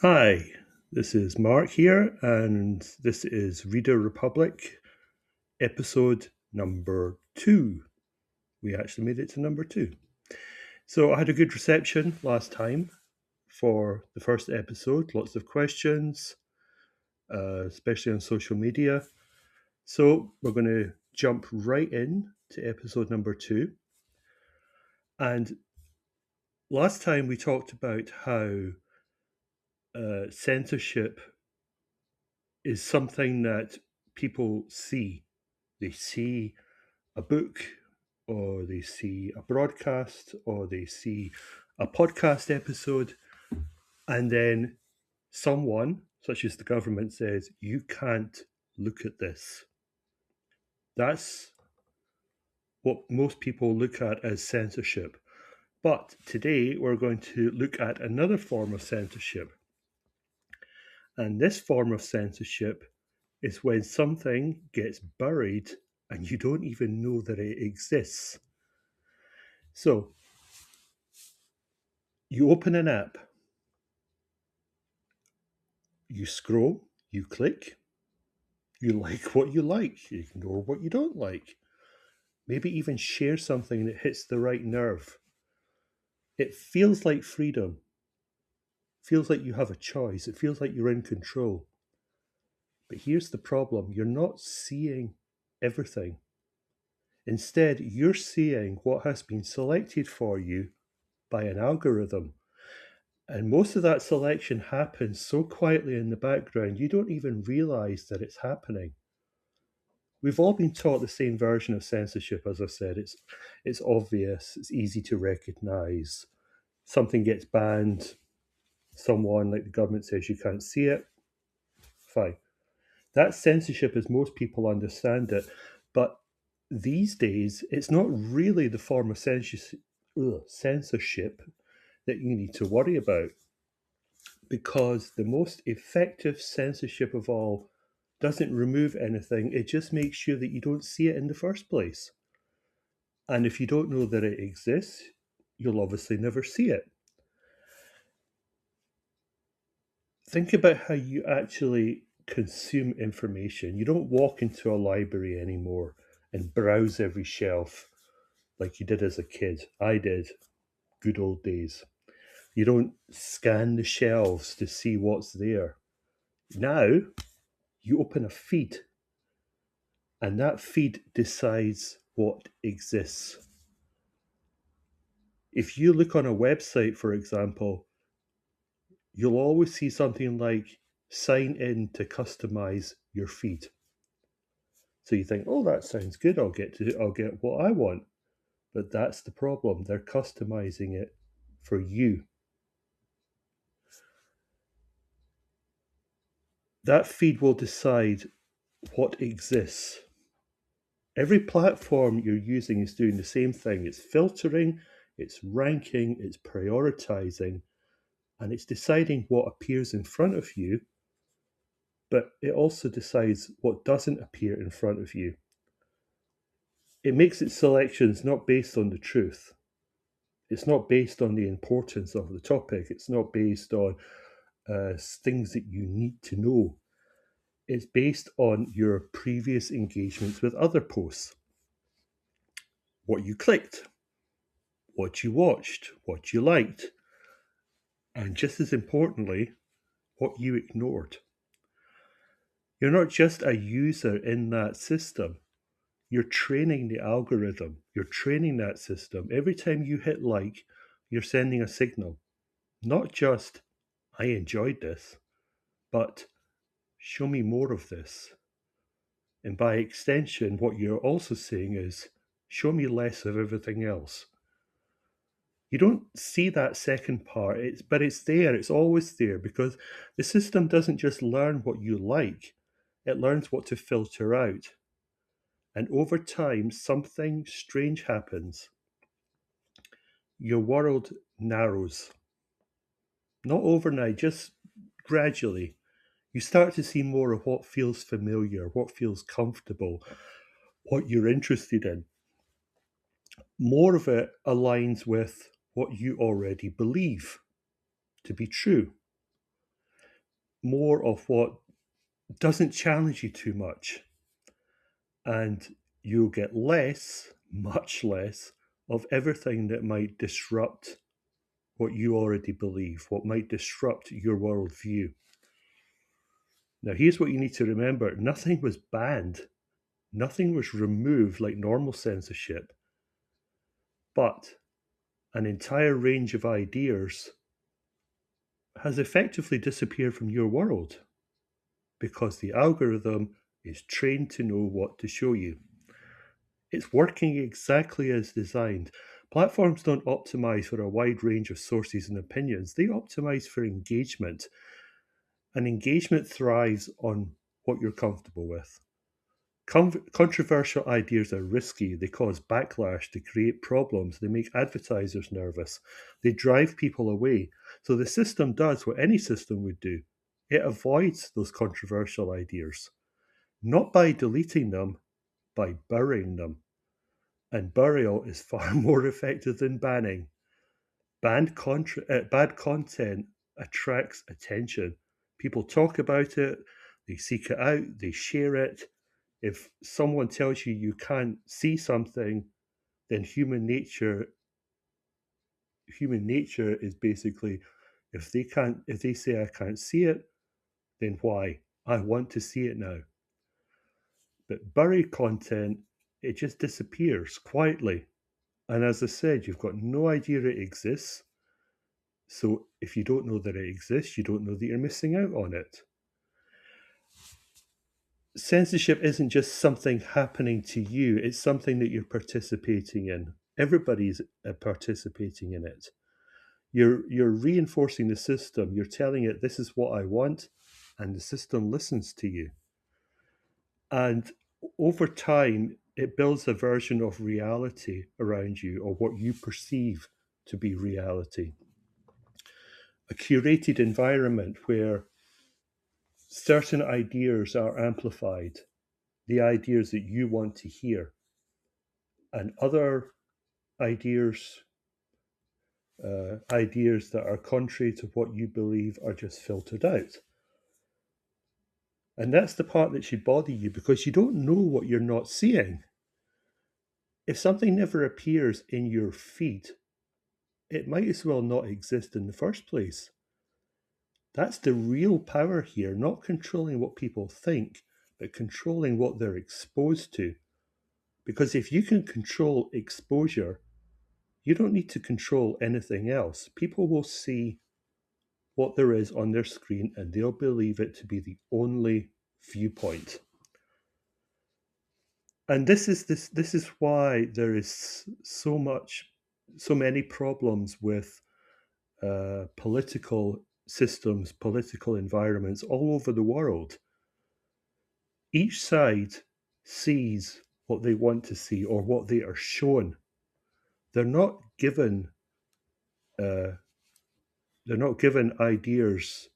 Hi, this is Mark here, and this is Reader Republic, episode number 2. We actually made it to number 2. So I had a good reception last time for the first episode, lots of questions, especially on social media. So we're going to jump right in to episode number 2. And last time we talked about how censorship is something that people see. They see a book, or they see a broadcast, or they see a podcast episode, and then someone, such as the government, says, you can't look at this. That's what most people look at as censorship. But today we're going to look at another form of censorship. And this form of censorship is when something gets buried and you don't even know that it exists. So you open an app, you scroll, you click, you like what you like, you ignore what you don't like. Maybe even share something that hits the right nerve. It feels like freedom. It feels like you have a choice. It feels like you're in control. But here's the problem. You're not seeing everything. Instead, you're seeing what has been selected for you by an algorithm. And most of that selection happens so quietly in the background, you don't even realize that it's happening. We've all been taught the same version of censorship. As I said, it's obvious, it's easy to recognize. Something gets banned, someone like the government says you can't see it, fine. That's censorship as most people understand it. But these days, it's not really the form of censorship that you need to worry about, because the most effective censorship of all doesn't remove anything, it just makes sure that you don't see it in the first place. And if you don't know that it exists, you'll obviously never see it. Think about how you actually consume information. You don't walk into a library anymore and browse every shelf like you did as a kid. I did, good old days. You don't scan the shelves to see what's there. Now, you open a feed, and that feed decides what exists. If you look on a website, for example, you'll always see something like sign in to customize your feed. So you think, oh, that sounds good. I'll get what I want. But that's the problem. They're customizing it for you. That feed will decide what exists. Every platform you're using is doing the same thing. It's filtering, it's ranking, it's prioritizing, and it's deciding what appears in front of you, but it also decides what doesn't appear in front of you. It makes its selections not based on the truth. It's not based on the importance of the topic. It's not based on things that you need to know. It's based on your previous engagements with other posts, what you clicked, what you watched, what you liked, and just as importantly, what you ignored. You're not just a user in that system. You're training the algorithm. You're training that system. Every time you hit like, you're sending a signal. Not just, I enjoyed this, but show me more of this. And by extension, what you're also saying is, show me less of everything else. You don't see that second part, but it's there, it's always there, because the system doesn't just learn what you like, it learns what to filter out. And over time, something strange happens. Your world narrows. Not overnight, just gradually. You start to see more of what feels familiar, what feels comfortable, what you're interested in. More of it aligns with what you already believe to be true. more of what doesn't challenge you too much. And you'll get less, much less, of everything that might disrupt what you already believe, what might disrupt your worldview. Now, here's what you need to remember: nothing was banned, nothing was removed like normal censorship, but an entire range of ideas has effectively disappeared from your world because the algorithm is trained to know what to show you. It's working exactly as designed. Platforms don't optimize for a wide range of sources and opinions, they optimize for engagement. And engagement thrives on what you're comfortable with. Controversial ideas are risky. They cause backlash. They create problems. They make advertisers nervous. They drive people away. So the system does what any system would do: it avoids those controversial ideas, not by deleting them, by burying them. And burial is far more effective than banning. Bad content attracts attention. People talk about it, they seek it out, they share it. If someone tells you you can't see something, then human nature is basically, if they say I can't see it, then why? I want to see it now. But buried content, it just disappears quietly. And as I said, you've got no idea it exists. So if you don't know that it exists, you don't know that you're missing out on it. Censorship isn't just something happening to you, it's something that you're participating in. Everybody's participating in it. You're reinforcing the system. You're telling it, this is what I want, and the system listens to you. And over time, it builds a version of reality around you, or what you perceive to be reality. A curated environment where certain ideas are amplified, the ideas that you want to hear, and other ideas, ideas that are contrary to what you believe, are just filtered out. And that's the part that should bother you, because you don't know what you're not seeing. If something never appears in your feed, it might as well not exist in the first place. That's the real power here, not controlling what people think, but controlling what they're exposed to. Because if you can control exposure, you don't need to control anything else. People will see what there is on their screen and they'll believe it to be the only viewpoint. And this is why there is so many problems with political systems, political environments all over the world. Each side sees what they want to see or what they are shown. They're not given uh, they're not given ideas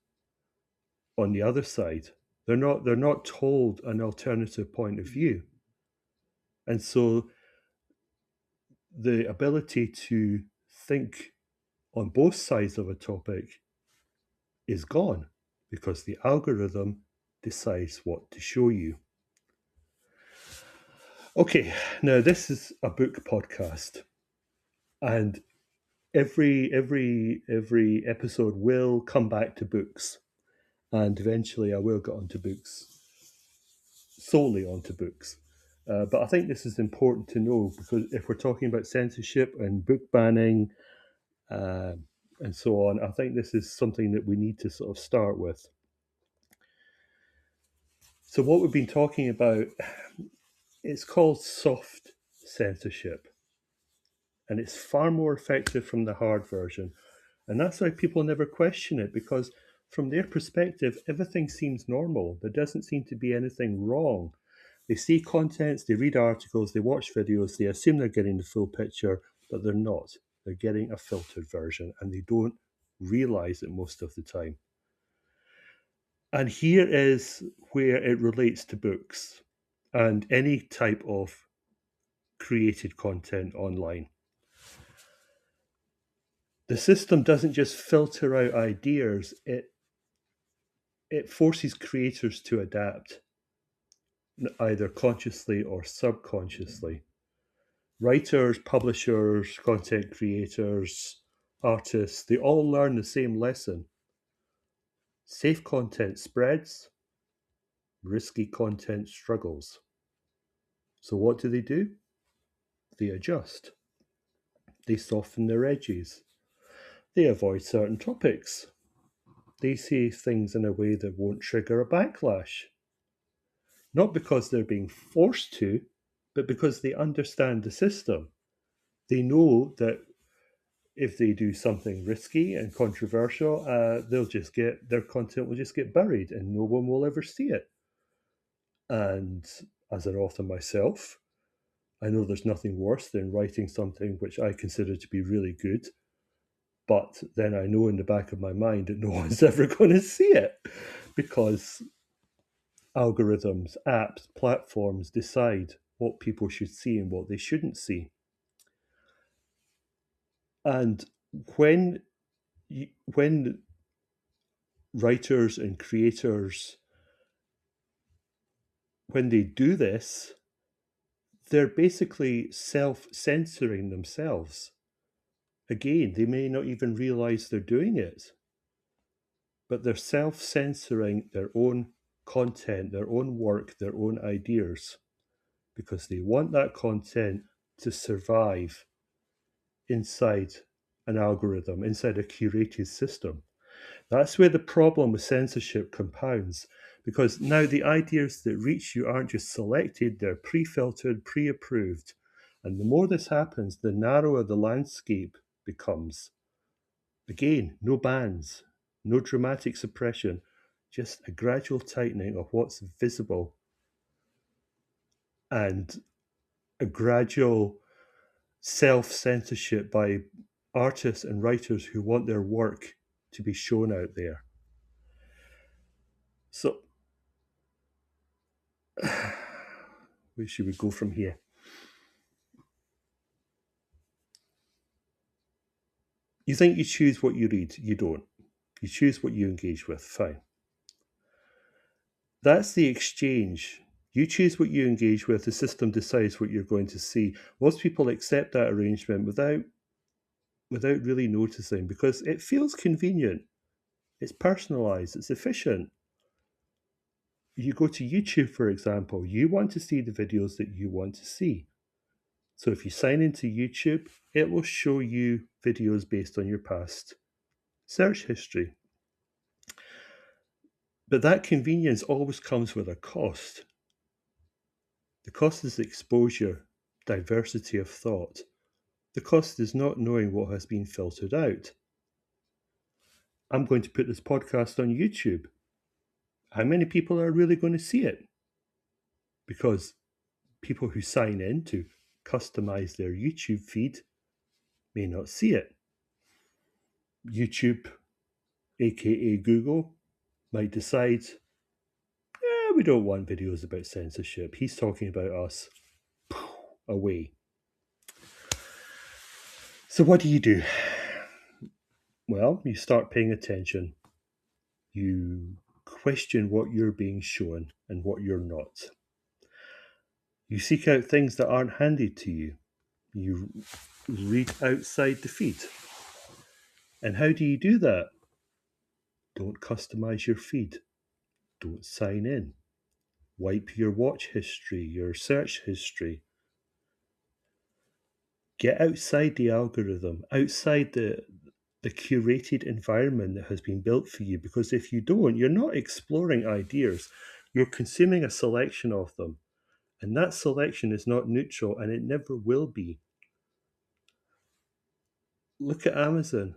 on the other side. They're not told an alternative point of view. And so the ability to think on both sides of a topic is gone because the algorithm decides what to show you. Okay, now this is a book podcast, and every episode will come back to books, and eventually I will get onto books, solely onto books. But I think this is important to know, because if we're talking about censorship and book banning uh, and so on, I think this is something that we need to sort of start with. So what we've been talking about, it's called soft censorship, and it's far more effective from the hard version. And that's why people never question it, because from their perspective, everything seems normal. There doesn't seem to be anything wrong. They see contents, they read articles, they watch videos, they assume they're getting the full picture, but they're not. They're getting a filtered version, and they don't realize it most of the time. And here is where it relates to books and any type of created content online. The system doesn't just filter out ideas, it it forces creators to adapt, either consciously or subconsciously. Writers, publishers, content creators, artists, they all learn the same lesson. Safe content spreads, risky content struggles. So what do? They adjust. They soften their edges. They avoid certain topics. They say things in a way that won't trigger a backlash. Not because they're being forced to, but because they understand the system. They know that if they do something risky and controversial, their content will just get buried and no one will ever see it. And as an author myself, I know there's nothing worse than writing something which I consider to be really good, but then I know in the back of my mind that no one's ever going to see it because algorithms, apps, platforms decide what people should see and what they shouldn't see. And when when writers and creators, when they do this, they're basically self-censoring themselves. Again, they may not even realize they're doing it, but they're self-censoring their own content, their own work, their own ideas, because they want that content to survive inside an algorithm, inside a curated system. That's where the problem with censorship compounds, because now the ideas that reach you aren't just selected, they're pre-filtered, pre-approved. And the more this happens, the narrower the landscape becomes. Again, no bans, no dramatic suppression, just a gradual tightening of what's visible and a gradual self-censorship by artists and writers who want their work to be shown out there. So, where should we go from here? You think you choose what you read, you don't. You choose what you engage with, fine. That's the exchange. You choose what you engage with, the system decides what you're going to see. Most people accept that arrangement without really noticing because it feels convenient. It's personalized, it's efficient. You go to YouTube, for example, you want to see the videos that you want to see. So if you sign into YouTube, it will show you videos based on your past search history. But that convenience always comes with a cost. The cost is exposure, diversity of thought. The cost is not knowing what has been filtered out. I'm going to put this podcast on YouTube. How many people are really going to see it? Because people who sign in to customize their YouTube feed may not see it. YouTube, aka Google, might decide, we don't want videos about censorship. He's talking about us. Away. So what do? Well, you start paying attention. You question what you're being shown and what you're not. You seek out things that aren't handed to you. You read outside the feed. And how do you do that? Don't customize your feed. Don't sign in. Wipe your watch history, your search history. Get outside the algorithm, outside the curated environment that has been built for you, because if you don't, you're not exploring ideas, you're consuming a selection of them, and that selection is not neutral and it never will be. Look at Amazon.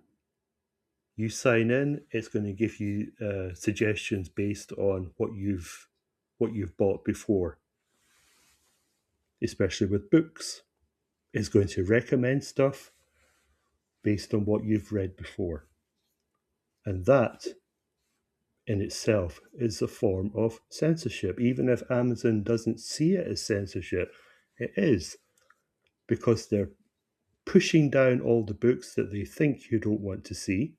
You sign in, it's going to give you suggestions based on what you've bought before, especially with books. It's going to recommend stuff based on what you've read before, and that in itself is a form of censorship. Even if Amazon doesn't see it as censorship, it is, because they're pushing down all the books that they think you don't want to see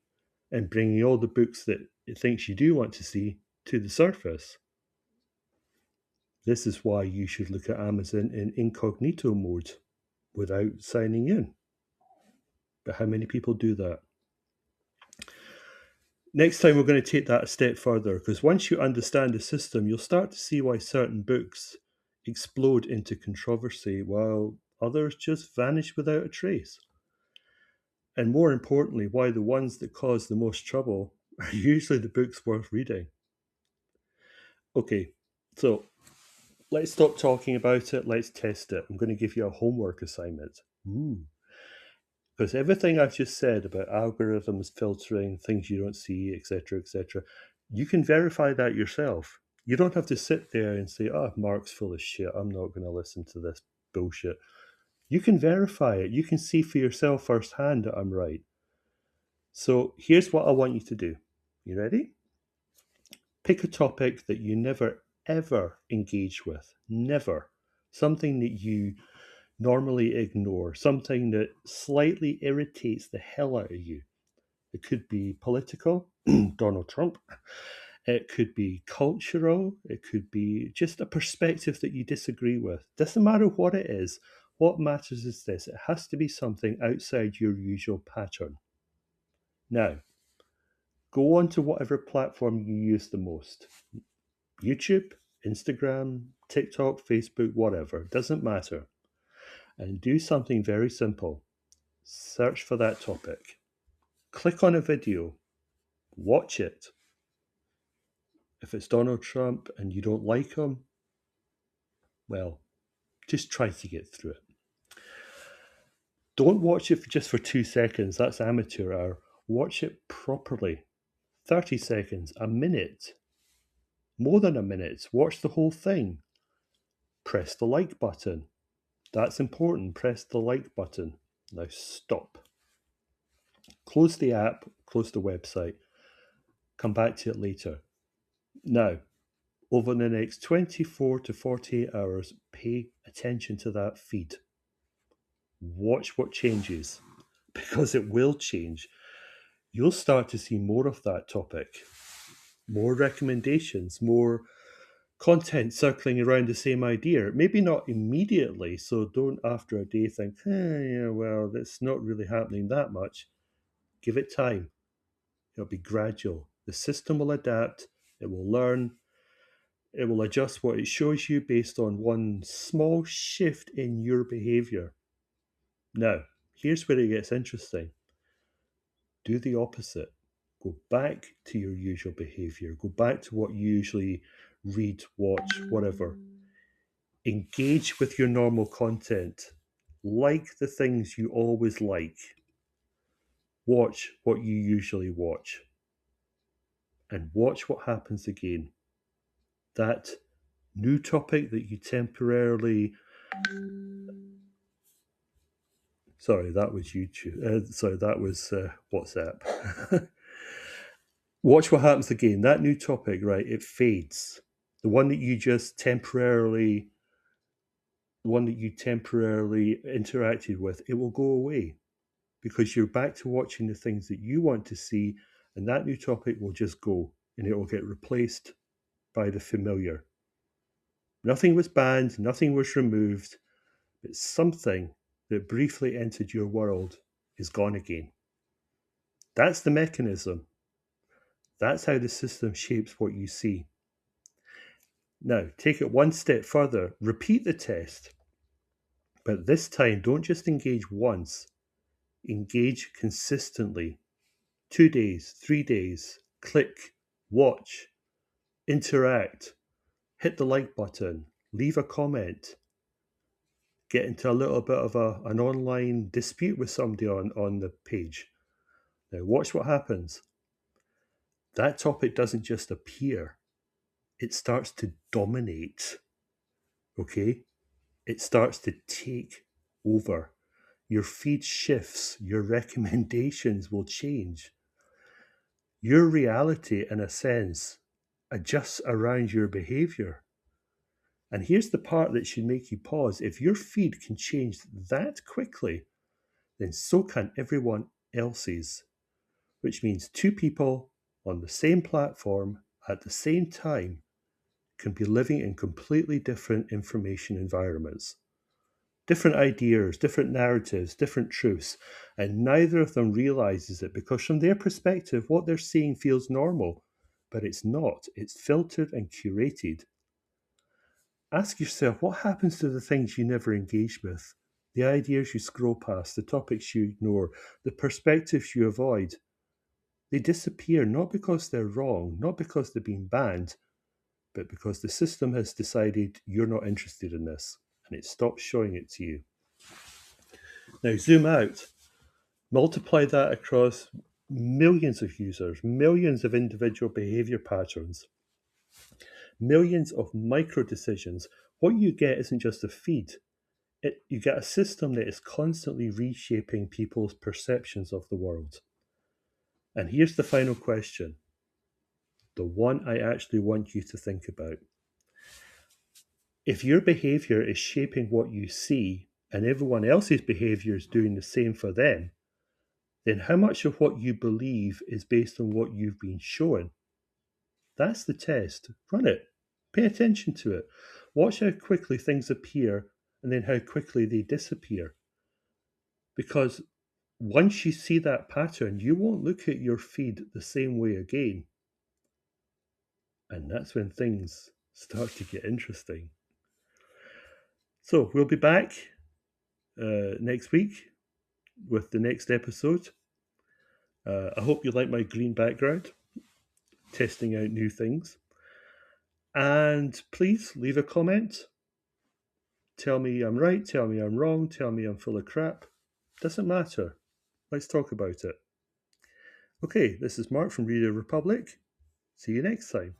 and bringing all the books that it thinks you do want to see to the surface. This is why you should look at Amazon in incognito mode without signing in. But how many people do that? Next time, we're going to take that a step further, because once you understand the system, you'll start to see why certain books explode into controversy while others just vanish without a trace. And more importantly, why the ones that cause the most trouble are usually the books worth reading. Okay, so let's stop talking about it. Let's test it. I'm going to give you a homework assignment. Because everything I've just said about algorithms, filtering, things you don't see, etc., you can verify that yourself. You don't have to sit there and say, oh, Mark's full of shit. I'm not going to listen to this bullshit. You can verify it. You can see for yourself firsthand that I'm right. So here's what I want you to do. You ready? Pick a topic that you never, ever engage with. Never. Something that you normally ignore. Something that slightly irritates the hell out of you. It could be political, Donald Trump. It could be cultural. It could be just a perspective that you disagree with. Doesn't matter what it is. What matters is this. It has to be something outside your usual pattern. Now, go on to whatever platform you use the most. YouTube, Instagram, TikTok, Facebook, whatever. Doesn't matter. And do something very simple. Search for that topic. Click on a video. Watch it. If it's Donald Trump and you don't like him, well, just try to get through it. Don't watch it just for 2 seconds. That's amateur hour. Watch it properly. 30 seconds, a minute, more than a minute. Watch the whole thing. Press the like button. That's important. Press the like button. Now stop. Close the app, close the website. Come back to it later. Now, over the next 24 to 48 hours, pay attention to that feed. Watch what changes, because it will change. You'll start to see more of that topic, more recommendations, more content circling around the same idea. Maybe not immediately, so don't after a day think, yeah, well, that's not really happening that much. Give it time. It'll be gradual. The system will adapt, it will learn, it will adjust what it shows you based on one small shift in your behavior. Now, here's where it gets interesting. Do the opposite. Go back to your usual behavior. Go back to what you usually read, watch, whatever. Engage with your normal content. Like the things you always like. Watch what you usually watch. And watch what happens again. That new topic that you temporarily... Sorry, that was YouTube. That was WhatsApp. Watch what happens again. That new topic, right, it fades. The one that you just temporarily interacted with, it will go away because you're back to watching the things that you want to see, and that new topic will just go and it will get replaced by the familiar. Nothing was banned, nothing was removed, but something that briefly entered your world is gone again. That's the mechanism. That's how the system shapes what you see. Now, take it one step further. Repeat the test. But this time, don't just engage once. Engage consistently. 2 days, 3 days. Click, watch, interact, hit the like button, leave a comment, get into a little bit of an online dispute with somebody on the page. Now, watch what happens. That topic doesn't just appear. It starts to dominate. Okay? It starts to take over. Your feed shifts. Your recommendations will change. Your reality, in a sense, adjusts around your behavior. And here's the part that should make you pause. If your feed can change that quickly, then so can everyone else's, which means two people on the same platform at the same time can be living in completely different information environments. Different ideas, different narratives, different truths, and neither of them realizes it because from their perspective, what they're seeing feels normal, but it's not. It's filtered and curated. Ask yourself what happens to the things you never engage with, the ideas you scroll past, the topics you ignore, the perspectives you avoid. They disappear not because they're wrong, not because they're being banned, but because the system has decided you're not interested in this and it stops showing it to you. Now, zoom out, multiply that across millions of users, millions of individual behavior patterns, millions of micro decisions. What you get isn't just a feed, you get a system that is constantly reshaping people's perceptions of the world. And here's the final question, the one I actually want you to think about. If your behavior is shaping what you see and everyone else's behavior is doing the same for them, then how much of what you believe is based on what you've been shown? That's the test. Run it. Pay attention to it. Watch how quickly things appear and then how quickly they disappear. Because once you see that pattern, you won't look at your feed the same way again. And that's when things start to get interesting. So we'll be back next week with the next episode. I hope you like my green background, testing out new things. And please leave a comment. Tell me I'm right, tell me I'm wrong, tell me I'm full of crap. Doesn't matter. Let's talk about it. Okay, this is Mark from Radio Republic. See you next time.